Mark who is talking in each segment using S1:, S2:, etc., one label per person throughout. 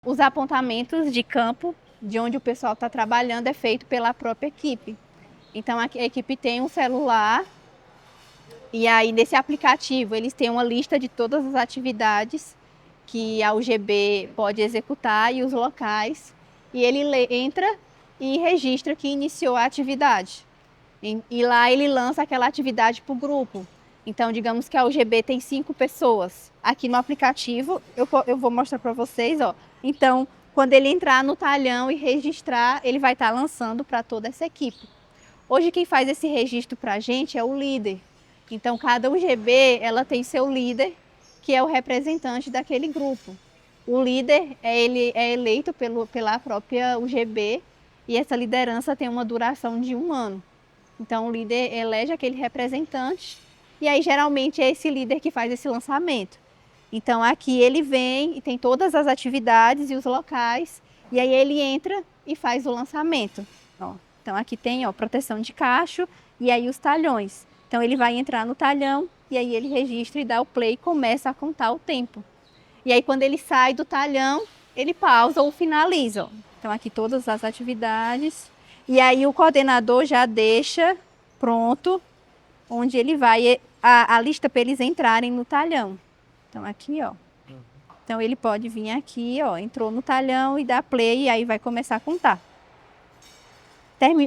S1: os apontamentos de campo, de onde o pessoal está trabalhando, é feito pela própria equipe. Então, a equipe tem um celular e aí nesse aplicativo eles têm uma lista de todas as atividades que a UGB pode executar e os locais. E ele entra e registra que iniciou a atividade. E lá ele lança aquela atividade para o grupo. Então, digamos que a UGB tem 5 pessoas. Aqui no aplicativo, eu vou mostrar para vocês, ó. Então, quando ele entrar no talhão e registrar, ele vai estar lançando para toda essa equipe. Hoje, quem faz esse registro para a gente é o líder. Então, cada UGB, ela tem seu líder, que é o representante daquele grupo. O líder, ele é eleito pela própria UGB e essa liderança tem uma duração de 1 ano. Então, o líder elege aquele representante e aí, geralmente, é esse líder que faz esse lançamento. Então, aqui ele vem e tem todas as atividades e os locais e aí ele entra e faz o lançamento. Ó, então, aqui tem proteção de cacho e aí os talhões. Então, ele vai entrar no talhão e aí ele registra e dá o play e começa a contar o tempo. E aí, quando ele sai do talhão, ele pausa ou finaliza. Ó. Então, aqui todas as atividades. E aí, o coordenador já deixa pronto onde ele vai, a lista para eles entrarem no talhão. Então, aqui, ó. Então, ele pode vir aqui, ó, entrou no talhão e dá play e aí vai começar a contar.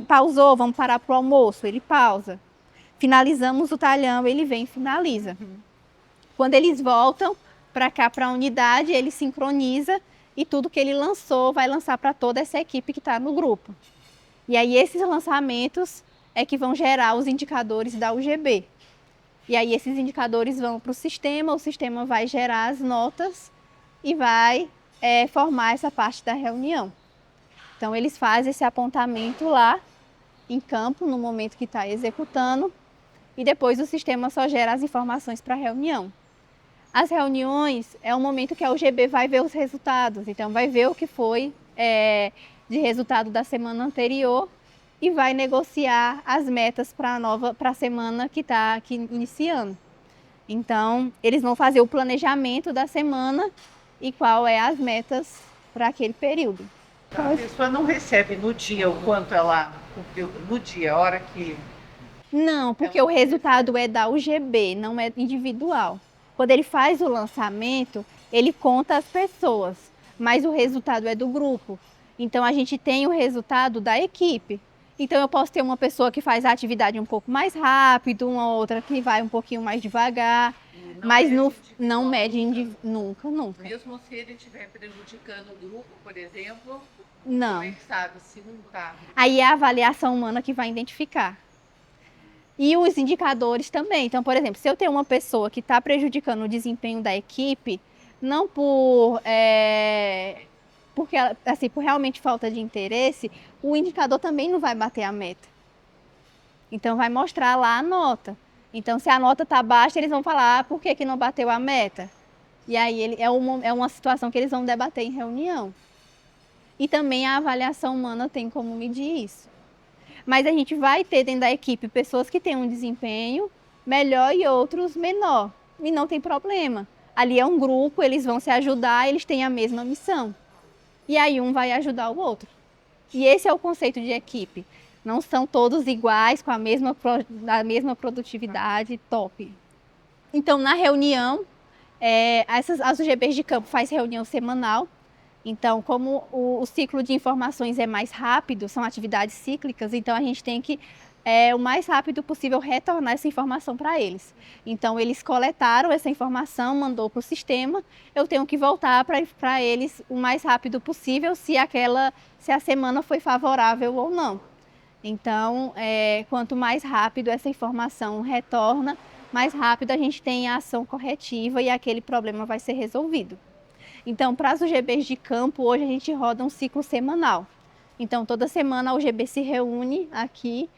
S1: Pausou, vamos parar para o almoço, ele pausa. Finalizamos o talhão, ele vem e finaliza. Quando eles voltam para cá, para a unidade, ele sincroniza e tudo que ele lançou vai lançar para toda essa equipe que está no grupo. E aí esses lançamentos é que vão gerar os indicadores da UGB. E aí esses indicadores vão para o sistema vai gerar as notas e vai formar essa parte da reunião. Então eles fazem esse apontamento lá em campo, no momento que está executando, e depois o sistema só gera as informações para a reunião. As reuniões é o momento que a UGB vai ver os resultados, então vai ver o que foi de resultado da semana anterior e vai negociar as metas para a semana que está aqui iniciando. Então, eles vão fazer o planejamento da semana e qual é as metas para aquele período.
S2: A pessoa não recebe no dia o quanto ela cumpriu no dia, a hora que...
S1: Não, porque o resultado é da UGB, não é individual. Quando ele faz o lançamento, ele conta as pessoas, mas o resultado é do grupo. Então, a gente tem o resultado da equipe. Então, eu posso ter uma pessoa que faz a atividade um pouco mais rápido, uma outra que vai um pouquinho mais devagar, mas não mede nunca.
S2: Mesmo se ele estiver prejudicando o grupo, por exemplo,
S1: não.
S2: Como é que sabe se não está?
S1: Aí é a avaliação humana que vai identificar. E os indicadores também. Então, por exemplo, se eu tenho uma pessoa que está prejudicando o desempenho da equipe, não porque assim, por realmente falta de interesse, o indicador também não vai bater a meta. Então, vai mostrar lá a nota. Então, se a nota está baixa, eles vão falar por que não bateu a meta. E aí é uma situação que eles vão debater em reunião. E também a avaliação humana tem como medir isso. Mas a gente vai ter dentro da equipe pessoas que têm um desempenho melhor e outros menor. E não tem problema. Ali é um grupo, eles vão se ajudar, eles têm a mesma missão. E aí um vai ajudar o outro. E esse é o conceito de equipe. Não são todos iguais, com a mesma produtividade, top. Então, na reunião, as UGBs de campo faz reunião semanal. Então, como o ciclo de informações é mais rápido, são atividades cíclicas, então a gente tem que, o mais rápido possível, retornar essa informação para eles. Então, eles coletaram essa informação, mandou para o sistema, eu tenho que voltar para eles o mais rápido possível, se a semana foi favorável ou não. Então, quanto mais rápido essa informação retorna, mais rápido a gente tem a ação corretiva e aquele problema vai ser resolvido. Então, para as UGBs de campo, hoje a gente roda um ciclo semanal. Então, toda semana a UGB se reúne aqui,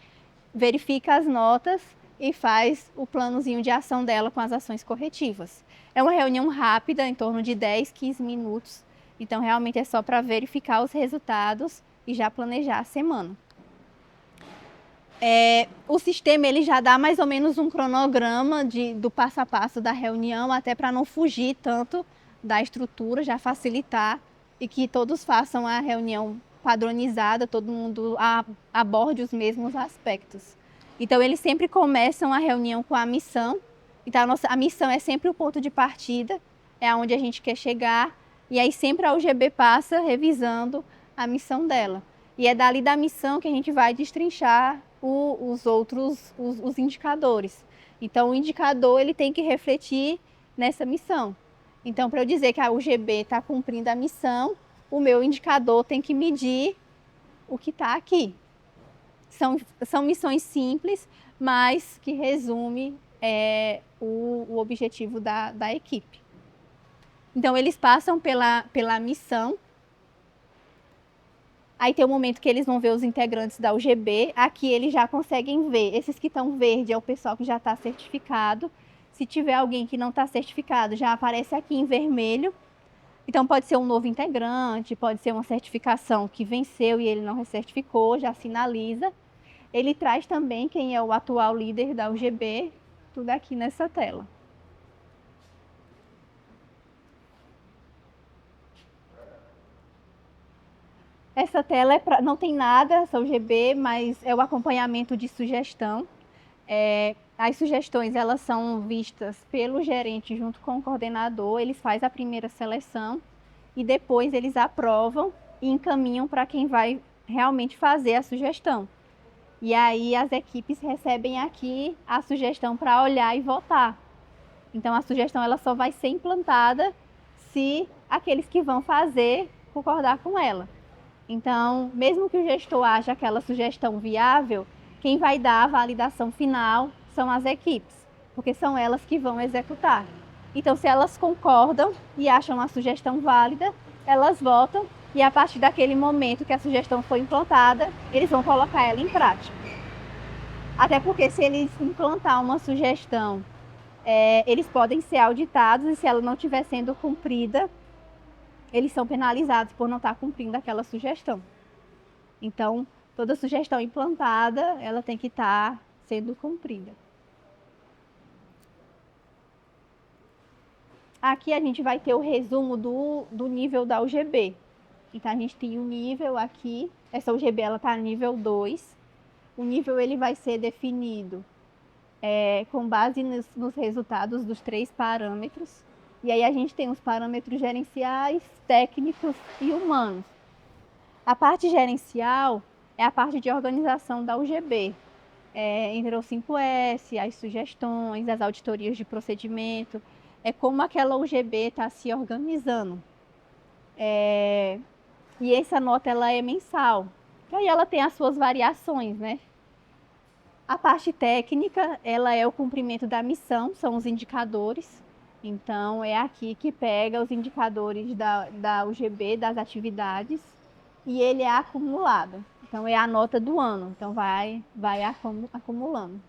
S1: verifica as notas e faz o planozinho de ação dela com as ações corretivas. É uma reunião rápida, em torno de 10, 15 minutos. Então, realmente é só para verificar os resultados e já planejar a semana. O sistema ele já dá mais ou menos um cronograma do passo a passo da reunião, até para não fugir tanto da estrutura, já facilitar e que todos façam a reunião padronizada, todo mundo aborde os mesmos aspectos. Então, eles sempre começam a reunião com a missão. Então, a missão é sempre o ponto de partida, é aonde a gente quer chegar, e aí sempre a UGB passa revisando a missão dela. E é dali da missão que a gente vai destrinchar os indicadores. Então, o indicador ele tem que refletir nessa missão. Então, para eu dizer que a UGB está cumprindo a missão, o meu indicador tem que medir o que está aqui. São missões simples, mas que resume o objetivo da equipe. Então, eles passam pela missão. Aí tem um momento que eles vão ver os integrantes da UGB. Aqui eles já conseguem ver. Esses que estão verde é o pessoal que já está certificado. Se tiver alguém que não está certificado, já aparece aqui em vermelho. Então pode ser um novo integrante, pode ser uma certificação que venceu e ele não recertificou, já sinaliza. Ele traz também quem é o atual líder da UGB, tudo aqui nessa tela. Essa tela não tem nada, essa UGB, mas é o acompanhamento de sugestão. As sugestões elas são vistas pelo gerente junto com o coordenador, eles fazem a primeira seleção e depois eles aprovam e encaminham para quem vai realmente fazer a sugestão. E aí as equipes recebem aqui a sugestão para olhar e votar. Então a sugestão ela só vai ser implantada se aqueles que vão fazer concordar com ela. Então, mesmo que o gestor ache aquela sugestão viável, quem vai dar a validação final são as equipes, porque são elas que vão executar. Então, se elas concordam e acham a sugestão válida, elas votam e a partir daquele momento que a sugestão foi implantada, eles vão colocar ela em prática. Até porque se eles implantar uma sugestão, eles podem ser auditados e se ela não estiver sendo cumprida, eles são penalizados por não estar cumprindo aquela sugestão. Então, toda sugestão implantada, ela tem que estar sendo cumprida. Aqui a gente vai ter o resumo do nível da UGB. Então, a gente tem um nível aqui, essa UGB ela está nível 2. O nível ele vai ser definido com base nos resultados dos 3 parâmetros. E aí a gente tem os parâmetros gerenciais, técnicos e humanos. A parte gerencial é a parte de organização da UGB. Entre os 5S, as sugestões, as auditorias de procedimento. É como aquela UGB está se organizando. E essa nota ela é mensal. E aí ela tem as suas variações, né? A parte técnica, ela é o cumprimento da missão, são os indicadores. Então, é aqui que pega os indicadores da UGB, das atividades, e ele é acumulado. Então, é a nota do ano. Então, vai acumulando.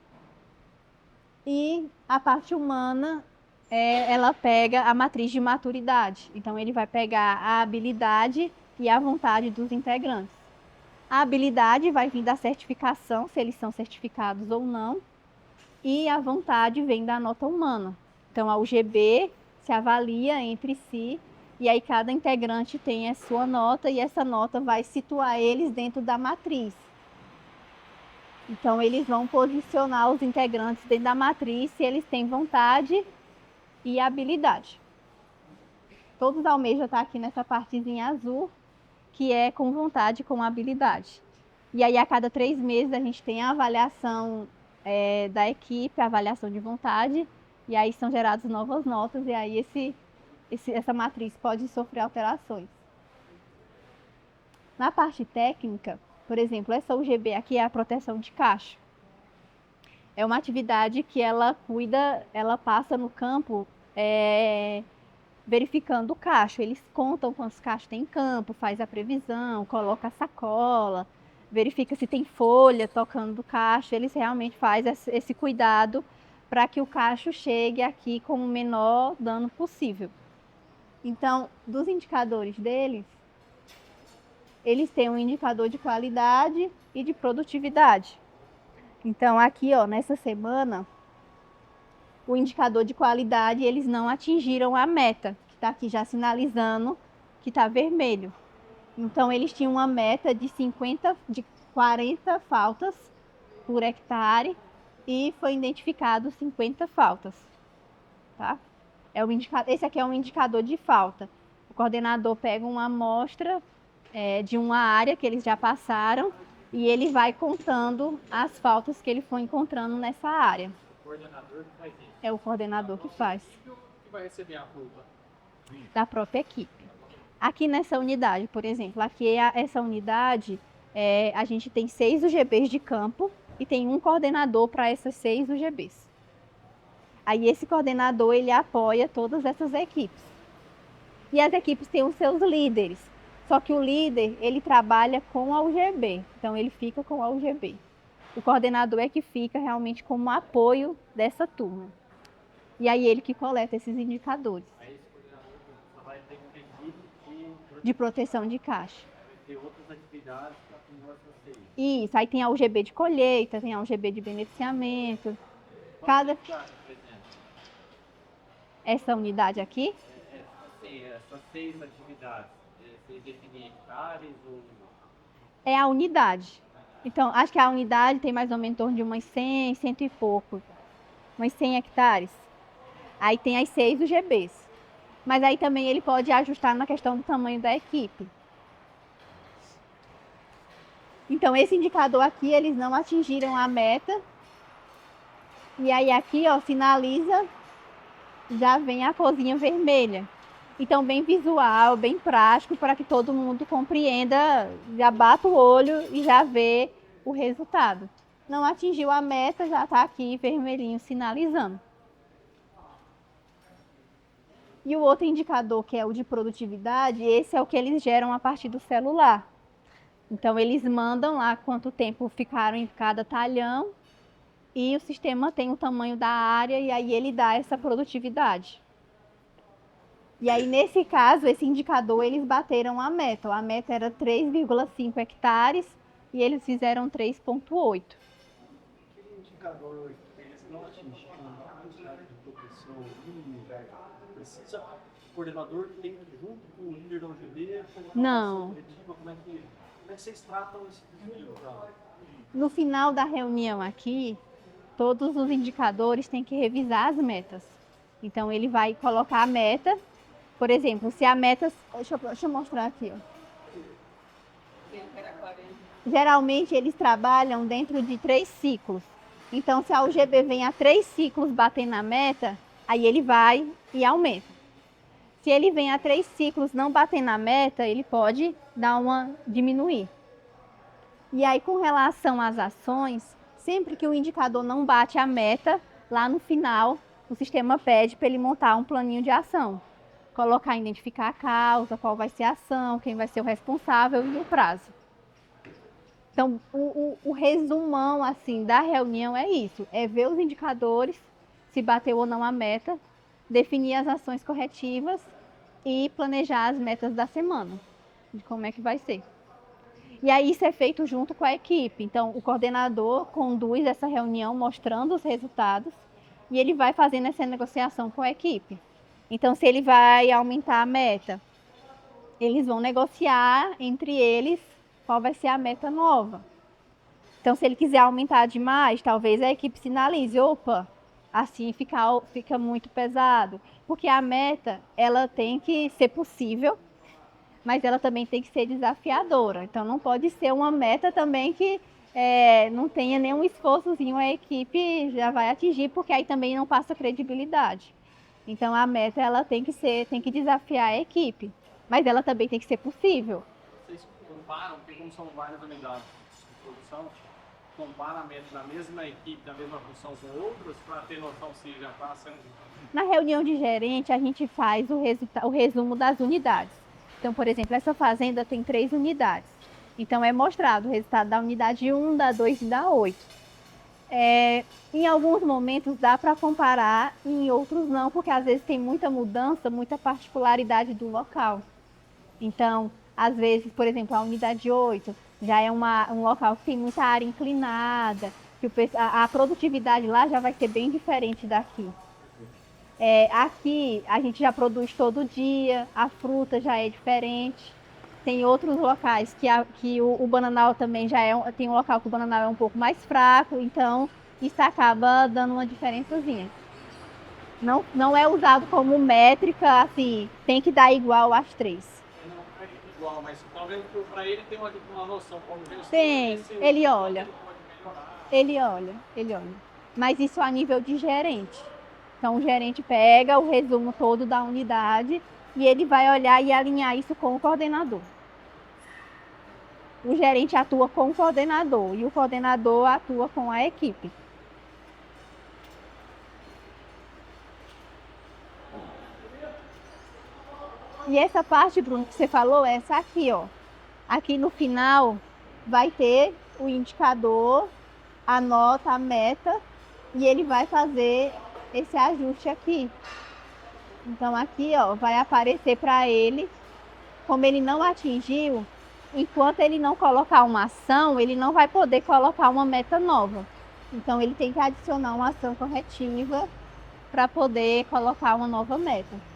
S1: E a parte humana, ela pega a matriz de maturidade. Então, ele vai pegar a habilidade e a vontade dos integrantes. A habilidade vai vir da certificação, se eles são certificados ou não, e a vontade vem da nota humana. Então, a UGB se avalia entre si e aí cada integrante tem a sua nota e essa nota vai situar eles dentro da matriz. Então, eles vão posicionar os integrantes dentro da matriz se eles têm vontade e habilidade. Todos almejam estar aqui nessa partezinha azul, que é com vontade e com habilidade. E aí, a cada 3 meses, a gente tem a avaliação da equipe, a avaliação de vontade, e aí são geradas novas notas, e aí essa matriz pode sofrer alterações. Na parte técnica, por exemplo, essa UGB aqui é a proteção de cacho. É uma atividade que ela passa no campo verificando o cacho. Eles contam quantos cachos tem em campo, faz a previsão, coloca a sacola, verifica se tem folha tocando do cacho. Eles realmente fazem esse cuidado para que o cacho chegue aqui com o menor dano possível. Então, dos indicadores deles, eles têm um indicador de qualidade e de produtividade. Então, aqui, ó, nessa semana, o indicador de qualidade, eles não atingiram a meta, que está aqui já sinalizando que está vermelho. Então, eles tinham uma meta de 40 faltas por hectare e foi identificado 50 faltas. Tá? Esse aqui é um indicador de falta. O coordenador pega uma amostra de uma área que eles já passaram e ele vai contando as faltas que ele foi encontrando nessa área.
S3: O coordenador que faz isso?
S1: É o coordenador que faz.
S3: Que vai receber a culpa?
S1: Da própria equipe. Aqui nessa unidade, por exemplo, essa unidade, a gente tem 6 UGBs de campo e tem um coordenador para essas 6 UGBs. Aí esse coordenador, ele apoia todas essas equipes. E as equipes têm os seus líderes. Só que o líder, ele trabalha com a UGB, então ele fica com a UGB. O coordenador é que fica realmente como apoio dessa turma. E aí ele que coleta esses indicadores.
S3: Aí esse coordenador só vai ter uma equipe
S1: de proteção de caixa.
S3: Vai ter outras atividades para acumular vocês.
S1: Isso, aí tem a UGB de colheita, tem a UGB de beneficiamento. Essa unidade aqui?
S3: Essas 6 atividades, vocês definem hectares ou...
S1: É a unidade. Então, acho que a unidade tem mais ou menos em torno de umas 100, 100 e pouco. Umas 100 hectares. Aí tem as 6 UGBs. Mas aí também ele pode ajustar na questão do tamanho da equipe. Então, esse indicador aqui, eles não atingiram a meta. E aí aqui, ó, finaliza, já vem a corzinha vermelha. Então, bem visual, bem prático, para que todo mundo compreenda, já bata o olho e já vê o resultado. Não atingiu a meta, já está aqui vermelhinho sinalizando. E o outro indicador, que é o de produtividade, esse é o que eles geram a partir do celular. Então, eles mandam lá quanto tempo ficaram em cada talhão e o sistema tem o tamanho da área e aí ele dá essa produtividade. E aí, nesse caso, esse indicador, eles bateram a meta. A meta era 3,5 hectares e eles fizeram 3,8.
S3: Aquele indicador que eles não atingiram a quantidade de proteção mínima, precisa o coordenador tem junto com o líder da UGB?
S1: Não.
S3: Como é que vocês tratam esse desafio?
S1: No final da reunião aqui, todos os indicadores têm que revisar as metas. Então, ele vai colocar a meta. Por exemplo, se a meta... Deixa eu mostrar aqui. Ó. Geralmente, eles trabalham dentro de 3 ciclos. Então, se a UGB vem a 3 ciclos bater na meta, aí ele vai e aumenta. Se ele vem a 3 ciclos não bater na meta, ele pode diminuir. E aí, com relação às ações, sempre que o indicador não bate a meta, lá no final, o sistema pede para ele montar um planinho de ação. Identificar a causa, qual vai ser a ação, quem vai ser o responsável e o prazo. Então, o resumão assim, da reunião é isso. É ver os indicadores, se bateu ou não a meta, definir as ações corretivas e planejar as metas da semana, de como é que vai ser. E aí isso é feito junto com a equipe. Então, o coordenador conduz essa reunião mostrando os resultados e ele vai fazendo essa negociação com a equipe. Então, se ele vai aumentar a meta, eles vão negociar entre eles qual vai ser a meta nova. Então, se ele quiser aumentar demais, talvez a equipe sinalize, opa, assim fica muito pesado. Porque a meta, ela tem que ser possível, mas ela também tem que ser desafiadora. Então, não pode ser uma meta também que não tenha nenhum esforçozinho, a equipe já vai atingir, porque aí também não passa credibilidade. Então, a meta, ela tem que desafiar a equipe, mas ela também tem que ser possível.
S3: Vocês comparam, porque como são várias unidades de produção, compara a meta da mesma equipe, da mesma função com outras, para ter noção se já está sendo...
S1: Na reunião de gerente, a gente faz o resumo das unidades. Então, por exemplo, essa fazenda tem 3 unidades. Então, é mostrado o resultado da unidade 1, da 2 e da 8. Em alguns momentos dá para comparar, em outros não, porque às vezes tem muita mudança, muita particularidade do local. Então, às vezes, por exemplo, a unidade 8 já é um local que tem muita área inclinada, que a produtividade lá já vai ser bem diferente daqui. Aqui a gente já produz todo dia, a fruta já é diferente. Tem outros locais que o bananal também tem um local que o bananal é um pouco mais fraco, então isso acaba dando uma diferençazinha. Não é usado como métrica, assim, tem que dar igual às 3.
S3: Não é igual, mas talvez para ele tenha uma noção como gestor.
S1: Tem, ele olha. Ele olha. Mas isso a nível de gerente. Então o gerente pega o resumo todo da unidade e ele vai olhar e alinhar isso com o coordenador. O gerente atua com o coordenador e o coordenador atua com a equipe. E essa parte, Bruno, que você falou, essa aqui, ó. Aqui no final vai ter o indicador, a nota, a meta, e ele vai fazer esse ajuste aqui. Então aqui, ó, vai aparecer para ele, como ele não atingiu, enquanto ele não colocar uma ação, ele não vai poder colocar uma meta nova. Então ele tem que adicionar uma ação corretiva para poder colocar uma nova meta.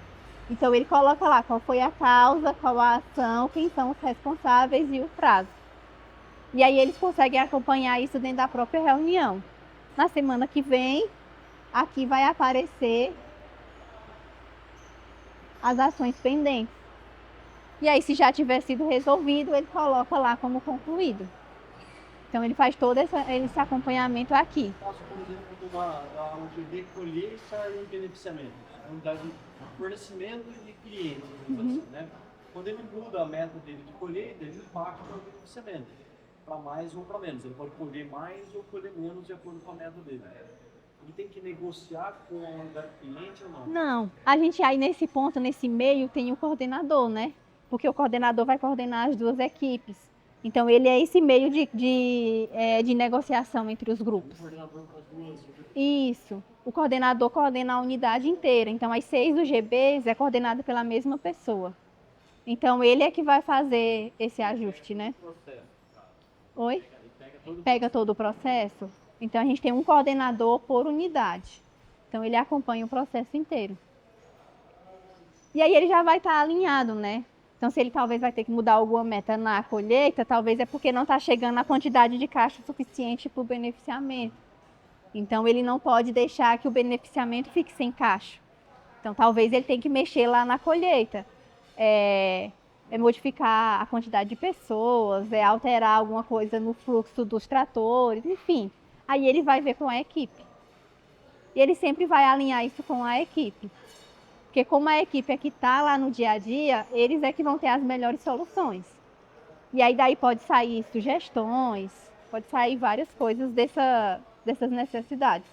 S1: Então ele coloca lá qual foi a causa, qual a ação, quem são os responsáveis e o prazo. E aí eles conseguem acompanhar isso dentro da própria reunião. Na semana que vem, aqui vai aparecer as ações pendentes. E aí, se já tiver sido resolvido, ele coloca lá como concluído. Então ele faz todo esse acompanhamento aqui.
S3: Faço, por exemplo, da UGV colheita e beneficiamento. Unidade de fornecimento e de cliente, assim, né? Quando ele muda a meta dele de colheita, ele impacta o beneficiamento. Para mais ou para menos. Ele pode colher mais ou colher menos de acordo com a meta dele. Ele tem que negociar com a unidade cliente ou não?
S1: Não. A gente aí nesse ponto, nesse meio, tem o coordenador, né? Porque o coordenador vai coordenar as duas equipes. Então ele é esse meio de negociação entre os grupos.
S3: O coordenador com as duas.
S1: Isso. O coordenador coordena a unidade inteira. Então as 6 UGBs é coordenada pela mesma pessoa. Então ele é que vai fazer esse ajuste, né? Oi? Pega todo o processo. Então a gente tem um coordenador por unidade. Então ele acompanha o processo inteiro. E aí ele já vai estar alinhado, né? Então se ele talvez vai ter que mudar alguma meta na colheita, talvez é porque não está chegando a quantidade de caixa suficiente para o beneficiamento. Então ele não pode deixar que o beneficiamento fique sem caixa. Então talvez ele tenha que mexer lá na colheita. Modificar a quantidade de pessoas, alterar alguma coisa no fluxo dos tratores, enfim. Aí ele vai ver com a equipe. E ele sempre vai alinhar isso com a equipe. Porque como a equipe é que está lá no dia a dia, eles é que vão ter as melhores soluções. E aí daí pode sair sugestões, pode sair várias coisas dessas necessidades.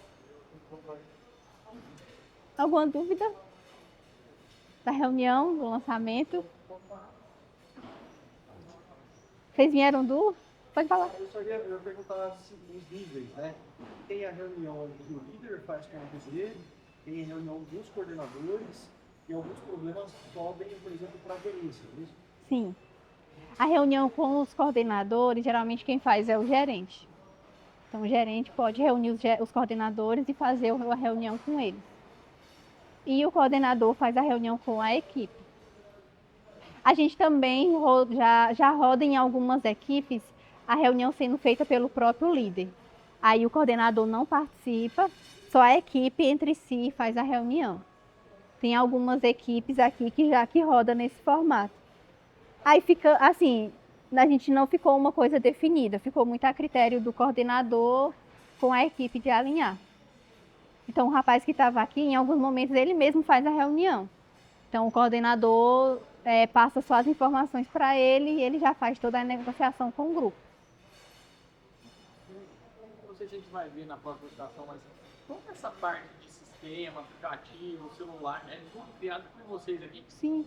S1: Alguma dúvida da reunião, do lançamento? Vocês vieram do? Pode falar.
S3: Eu só ia perguntar os níveis, né? Tem a reunião que o líder faz com a RD, tem a reunião dos coordenadores e alguns problemas sobem, por exemplo, para a gerência, é isso?
S1: Sim. A reunião com os coordenadores, geralmente quem faz é o gerente. Então o gerente pode reunir os coordenadores e fazer a reunião com eles. E o coordenador faz a reunião com a equipe. A gente também já roda em algumas equipes a reunião sendo feita pelo próprio líder. Aí o coordenador não participa, só a equipe entre si faz a reunião. Tem algumas equipes aqui que roda nesse formato. Aí fica assim, a gente não ficou uma coisa definida, ficou muito a critério do coordenador com a equipe de alinhar. Então o rapaz que estava aqui, em alguns momentos ele mesmo faz a reunião. Então o coordenador passa só as informações para ele e ele já faz toda a negociação com o grupo.
S3: Não sei se a gente vai ver na próxima apresentação, mas toda essa parte de sistema, aplicativo, celular, é tudo criado por vocês aqui?
S1: Sim.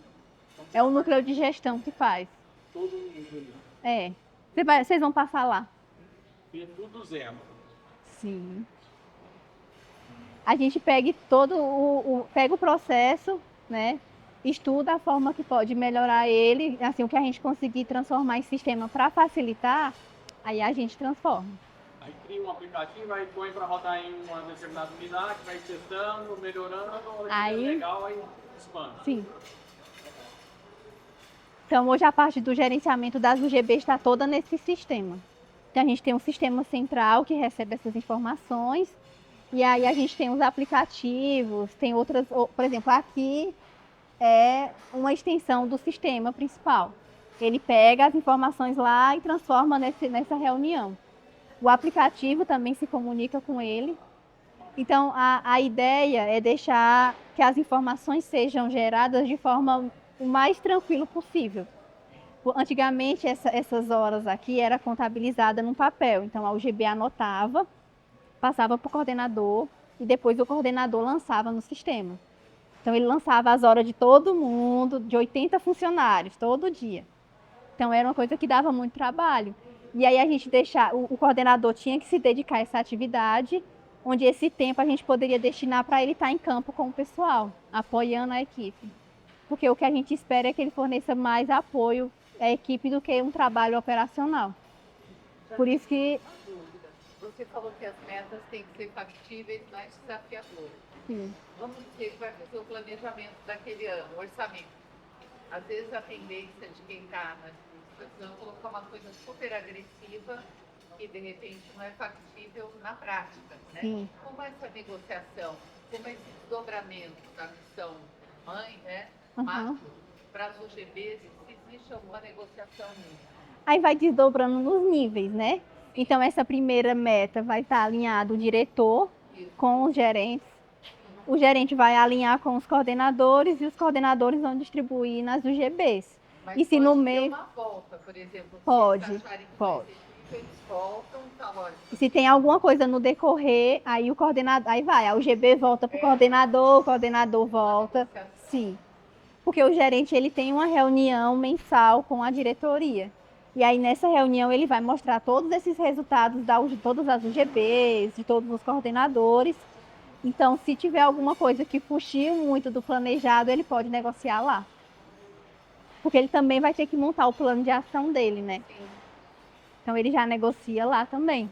S1: É o núcleo de gestão que faz.
S3: Todo mundo
S1: É. Vocês vão passar lá.
S3: e tudo do zero.
S1: Sim. A gente pega pega o processo, né? Estuda a forma que pode melhorar ele, assim, o que a gente conseguir transformar em sistema para facilitar, aí a gente transforma.
S3: Aí cria um aplicativo, aí põe para rodar em uma determinada unidade, vai testando, melhorando,
S1: Aí-
S3: é legal, aí expande.
S1: Sim. Então, hoje a parte do gerenciamento das UGBs está toda nesse sistema. Então, a gente tem um sistema central que recebe essas informações, e aí a gente tem os aplicativos, tem outras, por exemplo, aqui é uma extensão do sistema principal. Ele pega as informações lá e transforma nessa reunião. O aplicativo também se comunica com ele. Então, a ideia é deixar que as informações sejam geradas de forma o mais tranquilo possível. Antigamente, essas horas aqui era contabilizada num papel. Então, a UGB anotava, passava para o coordenador e depois o coordenador lançava no sistema. Então, ele lançava as horas de todo mundo, de 80 funcionários, todo dia. Então, era uma coisa que dava muito trabalho. E aí, o coordenador tinha que se dedicar a essa atividade, onde esse tempo a gente poderia destinar para ele estar em campo com o pessoal, apoiando a equipe. Porque o que a gente espera é que ele forneça mais apoio à equipe do que um trabalho operacional. Por isso que...
S2: Você falou que as metas têm que ser factíveis, mas desafiadoras.
S1: Sim.
S2: Vamos dizer que vai fazer o planejamento daquele ano, o orçamento. Às vezes a tendência de quem está na administração é colocar uma coisa super agressiva que de repente não é factível na prática, né?
S1: Sim.
S2: Como é essa negociação, como é esse desdobramento da missão mãe, né?
S1: Uhum.
S2: Macro, para as UGBs, se existe alguma negociação nisso?
S1: Aí vai desdobrando nos níveis, né? Então, essa primeira meta vai estar alinhado o diretor com os gerentes. O gerente vai alinhar com os coordenadores e os coordenadores vão distribuir nas UGBs.
S2: Mas
S1: E se
S2: pode
S1: no
S2: ter
S1: meio...
S2: uma volta, por exemplo,
S1: Pode,
S2: se eles acharem que
S1: pode.
S2: vai ser difícil, eles voltam, tá ótimo.
S1: E se tem alguma coisa no decorrer, aí o coordenador... Aí vai, a UGB volta para o coordenador volta. Sim. Porque o gerente ele tem uma reunião mensal com a diretoria. E aí nessa reunião ele vai mostrar todos esses resultados de todas as UGBs, de todos os coordenadores. Então, se tiver alguma coisa que fugiu muito do planejado, ele pode negociar lá. Porque ele também vai ter que montar o plano de ação dele, né?
S2: Sim.
S1: Então ele já negocia lá também.